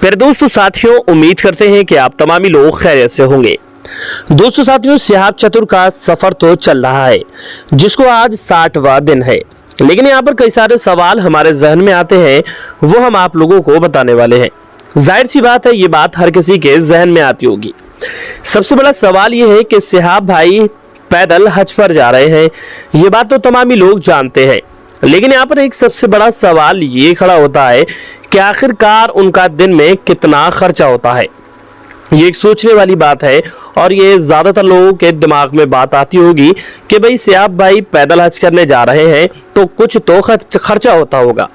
फिर दोस्तों साथियों, उम्मीद करते हैं कि आप तमामी लोग खैरियत से होंगे। दोस्तों साथियों, सिहाब चतुर का सफर तो चल रहा है, जिसको आज 60वां दिन है। लेकिन यहाँ पर कई सारे सवाल हमारे जहन में आते हैं, वो हम आप लोगों को बताने वाले हैं। जाहिर सी बात है, ये बात हर किसी के जहन में आती होगी। सबसे बड़ा सवाल ये है कि सिहाब भाई पैदल हज पर जा रहे हैं। ये बात तो तमामी लोग जानते हैं, लेकिन यहाँ पर एक सबसे बड़ा सवाल ये खड़ा होता है कि आखिरकार उनका दिन में कितना खर्चा होता है। ये एक सोचने वाली बात है और ये ज्यादातर लोगों के दिमाग में बात आती होगी कि भाई सिहाब भाई पैदल हज करने जा रहे हैं तो कुछ तो खर्चा होता होगा।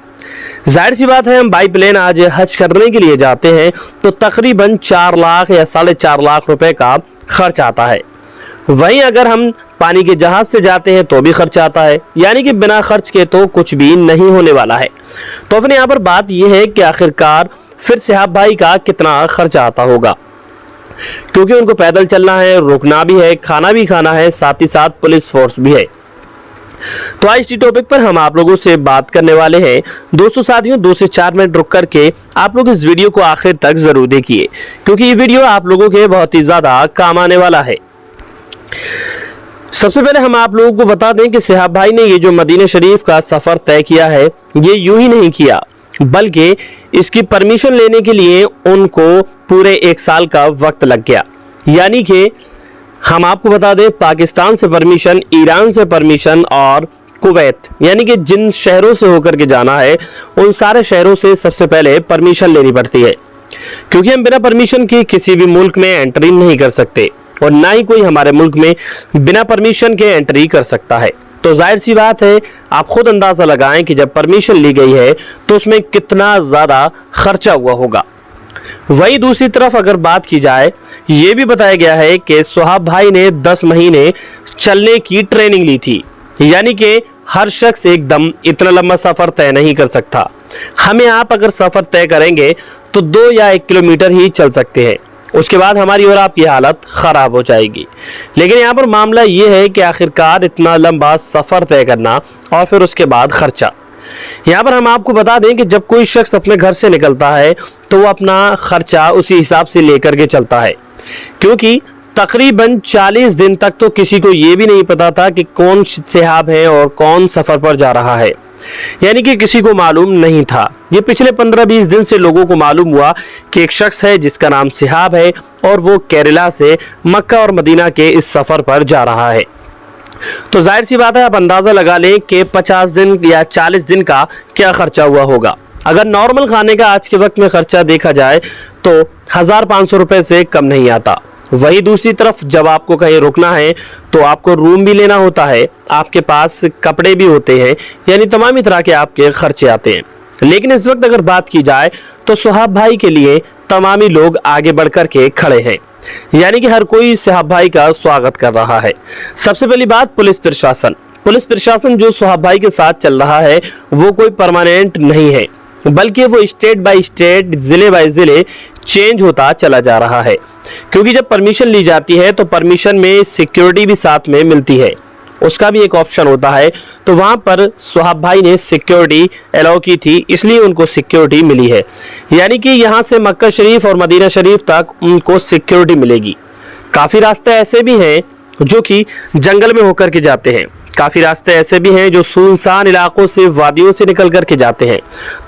जाहिर सी बात है, हम बाई प्लेन आज हज करने के लिए जाते हैं तो तकरीबन 4 लाख या 4.5 लाख रुपए का खर्च आता है। वहीं अगर हम पानी के जहाज से जाते हैं तो भी खर्च आता है, यानी कि बिना खर्च के तो कुछ भी नहीं होने वाला है। तो अपने यहाँ पर बात यह है कि आखिरकार फिर सिहाब भाई का कितना खर्चा आता होगा, क्योंकि उनको पैदल चलना है, रुकना भी है, खाना भी खाना है, साथ ही साथ पुलिस फोर्स भी है। तो आज इसी टॉपिक पर हम आप लोगों से बात करने वाले हैं। दोस्तों साथियों, 2 से 4 मिनट रुक करके आप लोग इस वीडियो को आखिर तक जरूर देखिए, क्योंकि ये वीडियो आप लोगों के बहुत ही ज्यादा काम आने वाला है। सबसे पहले हम आप लोगों को बता दें कि सिहाब भाई ने ये जो मदीना शरीफ का सफर तय किया है, ये यूं ही नहीं किया, बल्कि इसकी परमिशन लेने के लिए उनको पूरे 1 साल का वक्त लग गया। यानी कि हम आपको बता दें, पाकिस्तान से परमिशन, ईरान से परमिशन और कुवैत, यानी कि जिन शहरों से होकर के जाना है उन सारे शहरों से सबसे पहले परमिशन लेनी पड़ती है, क्योंकि हम बिना परमिशन के किसी भी मुल्क में एंट्री नहीं कर सकते और ना ही कोई हमारे मुल्क में बिना परमिशन के एंट्री कर सकता है। तो जाहिर सी बात है, आप खुद अंदाजा लगाएं कि जब परमिशन ली गई है तो उसमें कितना ज़्यादा खर्चा हुआ होगा। वही दूसरी तरफ अगर बात की जाए, ये भी बताया गया है कि सिहाब भाई ने 10 महीने चलने की ट्रेनिंग ली थी, यानी कि हर शख्स एकदम इतना लंबा सफ़र तय नहीं कर सकता। हमें आप अगर सफ़र तय करेंगे तो 2 या 1 किलोमीटर ही चल सकते हैं, उसके बाद हमारी और आपकी हालत ख़राब हो जाएगी। लेकिन यहाँ पर मामला ये है कि आखिरकार इतना लंबा सफ़र तय करना और फिर उसके बाद खर्चा। यहाँ पर हम आपको बता दें कि जब कोई शख्स अपने घर से निकलता है तो वो अपना खर्चा उसी हिसाब से लेकर के चलता है, क्योंकि तकरीबन 40 दिन तक तो किसी को ये भी नहीं पता था कि कौन सिहाब है और कौन सफ़र पर जा रहा है, यानी कि किसी को मालूम नहीं था। ये पिछले 15-20 दिन से लोगों को मालूम हुआ कि एक शख्स है जिसका नाम सिहाब है और वो केरला से मक्का और मदीना के इस सफ़र पर जा रहा है। तो जाहिर सी बात है, आप अंदाज़ा लगा लें कि 50 दिन या 40 दिन का क्या खर्चा हुआ होगा। अगर नॉर्मल खाने का आज के वक्त में खर्चा देखा जाए तो 1500 रुपये से कम नहीं आता। वही दूसरी तरफ जब आपको कहीं रुकना है तो आपको रूम भी लेना होता है, आपके पास कपड़े भी होते हैं, यानी तमाम तरह के आपके खर्चे आते हैं। लेकिन इस वक्त अगर बात की जाए तो सिहाब भाई के लिए तमामी लोग आगे बढ़कर के खड़े हैं, यानी कि हर कोई सिहाब भाई का स्वागत कर रहा है। सबसे पहली बात, पुलिस प्रशासन जो सिहाब भाई के साथ चल रहा है वो कोई परमानेंट नहीं है, बल्कि वो स्टेट बाय स्टेट, ज़िले बाय ज़िले चेंज होता चला जा रहा है। क्योंकि जब परमिशन ली जाती है तो परमिशन में सिक्योरिटी भी साथ में मिलती है, उसका भी एक ऑप्शन होता है। तो वहाँ पर सिहाब भाई ने सिक्योरिटी अलाउ की थी, इसलिए उनको सिक्योरिटी मिली है, यानी कि यहाँ से मक्का शरीफ और मदीना शरीफ तक उनको सिक्योरिटी मिलेगी। काफ़ी रास्ते ऐसे भी हैं जो कि जंगल में होकर के जाते हैं, काफ़ी रास्ते ऐसे भी हैं जो सुनसान इलाकों से, वादियों से निकल कर के जाते हैं।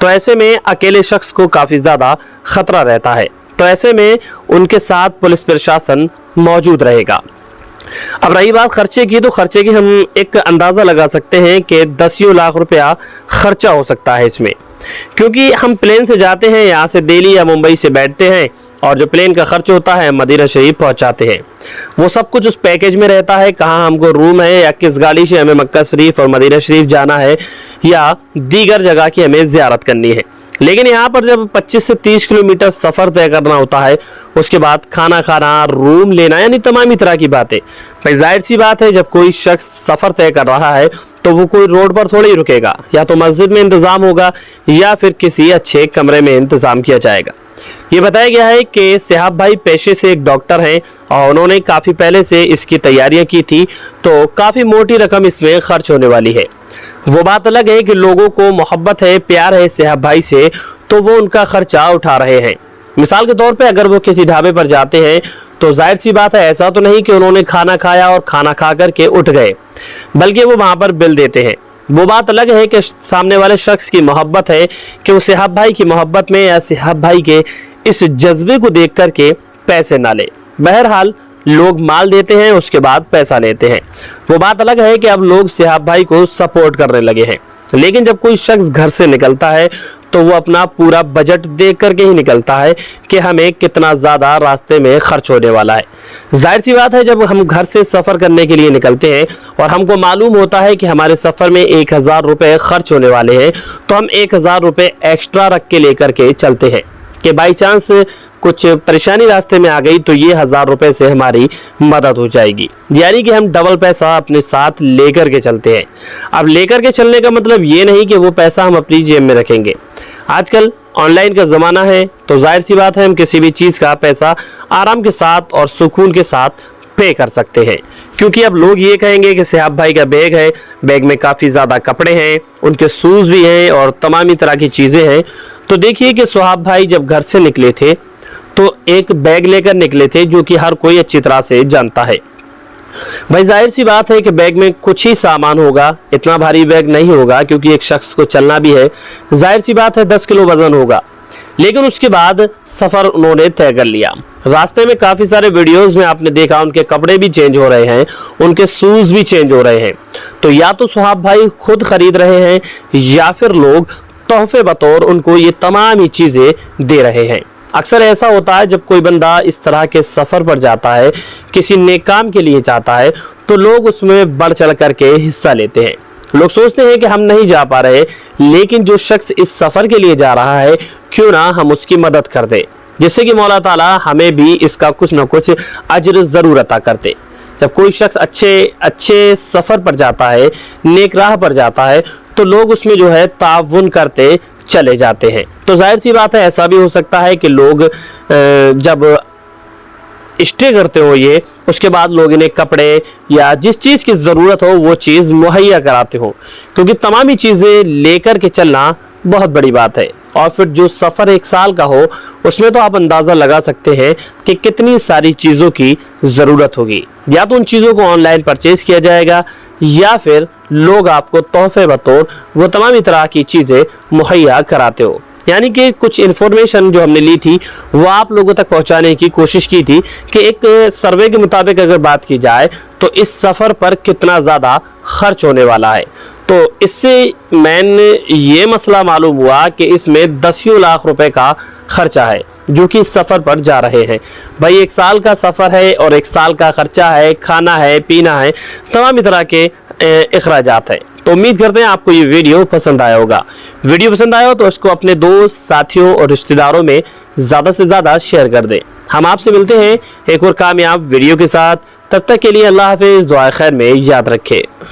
तो ऐसे में अकेले शख्स को काफ़ी ज़्यादा खतरा रहता है, तो ऐसे में उनके साथ पुलिस प्रशासन मौजूद रहेगा। अब रही बात खर्चे की, तो खर्चे की हम एक अंदाज़ा लगा सकते हैं कि 10 लाख रुपया खर्चा हो सकता है इसमें, क्योंकि हम प्लेन से जाते हैं, यहाँ से दिल्ली या मुंबई से बैठते हैं और जो प्लेन का खर्च होता है मदीना शरीफ पहुँचाते हैं, वो सब कुछ उस पैकेज में रहता है। कहाँ हमको रूम है या किस गाड़ी से हमें मक्का शरीफ और मदीना शरीफ जाना है या दीगर जगह की हमें ज़ियारत करनी है। लेकिन यहाँ पर जब 25 से 30 किलोमीटर सफ़र तय करना होता है, उसके बाद खाना खाना, रूम लेना, यानी तमामी तरह की बातें। भाई जाहिर सी बात है, जब कोई शख्स सफ़र तय कर रहा है तो वो कोई रोड पर थोड़ी रुकेगा, या तो मस्जिद में इंतज़ाम होगा या फिर किसी अच्छे कमरे में इंतज़ाम किया जाएगा। ये बताया गया है कि सिहाब भाई पेशे से एक डॉक्टर हैं और उन्होंने काफ़ी पहले से इसकी तैयारियां की थी, तो काफ़ी मोटी रकम इसमें खर्च होने वाली है। वो बात अलग है कि लोगों को मोहब्बत है, प्यार है सिहाब भाई से, तो वो उनका खर्चा उठा रहे हैं। मिसाल के तौर पे अगर वो किसी ढाबे पर जाते हैं तो जाहिर सी बात है ऐसा तो नहीं कि उन्होंने खाना खाया और खाना खा करके उठ गए, बल्कि वो वहां पर बिल देते हैं। वो बात अलग है कि सामने वाले शख्स की मोहब्बत है कि वो सिहाब भाई की मोहब्बत में या सिहाब भाई के इस जज्बे को देख करके पैसे ना ले। बहरहाल लोग माल देते हैं, उसके बाद पैसा लेते हैं। वो बात अलग है कि अब लोग सिहाब भाई को सपोर्ट करने लगे हैं। लेकिन जब कोई शख्स घर से निकलता है तो वो अपना पूरा बजट देख करके ही निकलता है कि हमें कितना ज़्यादा रास्ते में खर्च होने वाला है। जाहिर सी बात है जब हम घर से सफ़र करने के लिए निकलते हैं और हमको मालूम होता है कि हमारे सफ़र में 1000 रुपये खर्च होने वाले हैं, तो हम 1000 रुपये एक्स्ट्रा रख के लेकर के चलते हैं कि बाई चांस कुछ परेशानी रास्ते में आ गई तो ये 1000 रुपये से हमारी मदद हो जाएगी। यानी कि हम डबल पैसा अपने साथ लेकर के चलते हैं। अब लेकर के चलने का मतलब ये नहीं कि वो पैसा हम अपनी जेब में रखेंगे। आजकल ऑनलाइन का ज़माना है तो जाहिर सी बात है हम किसी भी चीज़ का पैसा आराम के साथ और सुकून के साथ पे कर सकते हैं, क्योंकि अब लोग ये कहेंगे कि सिहाब भाई का बैग है, बैग में काफ़ी ज़्यादा कपड़े हैं, उनके शूज़ भी हैं और तमामी तरह की चीज़ें हैं। तो देखिए कि सुहाब भाई जब घर से निकले थे तो एक बैग लेकर निकले थे, जो कि हर कोई अच्छी तरह से जानता है। भाई जाहिर सी बात है कि बैग में कुछ ही सामान होगा, इतना भारी बैग नहीं होगा, क्योंकि एक शख्स को चलना भी है। जाहिर सी बात है 10 किलो वजन होगा। लेकिन उसके बाद सफ़र उन्होंने तय कर लिया। रास्ते में काफ़ी सारे वीडियोस में आपने देखा उनके कपड़े भी चेंज हो रहे हैं, उनके शूज़ भी चेंज हो रहे हैं। तो या तो सुहाब भाई खुद खरीद रहे हैं या फिर लोग तोहफे बतौर उनको ये तमाम ही चीज़ें दे रहे हैं। अक्सर ऐसा होता है जब कोई बंदा इस तरह के सफ़र पर जाता है, किसी नेक काम के लिए जाता है, तो लोग उसमें बढ़ चढ़ करके हिस्सा लेते हैं। लोग सोचते हैं कि हम नहीं जा पा रहे, लेकिन जो शख्स इस सफ़र के लिए जा रहा है क्यों ना हम उसकी मदद कर दें, जिससे कि मौला ताला हमें भी इसका कुछ ना कुछ अजर ज़रूर अता करते। जब कोई शख्स अच्छे सफ़र पर जाता है, नेक राह पर जाता है, तो लोग उसमें जो है ताउन करते चले जाते हैं। तो जाहिर सी बात है ऐसा भी हो सकता है कि लोग जब स्टे करते हो ये, उसके बाद लोग इन्हें कपड़े या जिस चीज़ की ज़रूरत हो वो चीज़ मुहैया कराते हो, क्योंकि तमामी चीज़ें लेकर के चलना बहुत बड़ी बात है। और फिर जो सफ़र 1 साल का हो उसमें तो आप अंदाज़ा लगा सकते हैं कि कितनी सारी चीज़ों की ज़रूरत होगी। या तो उन चीज़ों को ऑनलाइन परचेज़ किया जाएगा या फिर लोग आपको तोहफे बतौर वो तमामी तरह की चीज़ें मुहैया कराते हो। यानी कि कुछ इन्फॉर्मेशन जो हमने ली थी वो आप लोगों तक पहुंचाने की कोशिश की थी कि एक सर्वे के मुताबिक अगर बात की जाए तो इस सफ़र पर कितना ज़्यादा खर्च होने वाला है। तो इससे मैंने ये मसला मालूम हुआ कि इसमें 10 लाख रुपए का खर्चा है जो कि इस सफ़र पर जा रहे हैं। भाई 1 साल का सफ़र है और 1 साल का खर्चा है, खाना है, पीना है, तमाम तरह के अखराजात है। तो उम्मीद करते हैं आपको ये वीडियो पसंद आया होगा। वीडियो पसंद आया हो तो इसको अपने दोस्त, साथियों और रिश्तेदारों में ज़्यादा से ज़्यादा शेयर कर दें। हम आपसे मिलते हैं एक और कामयाब वीडियो के साथ। तब तक के लिए अल्लाह हाफिज़, दुआ खैर में याद रखें।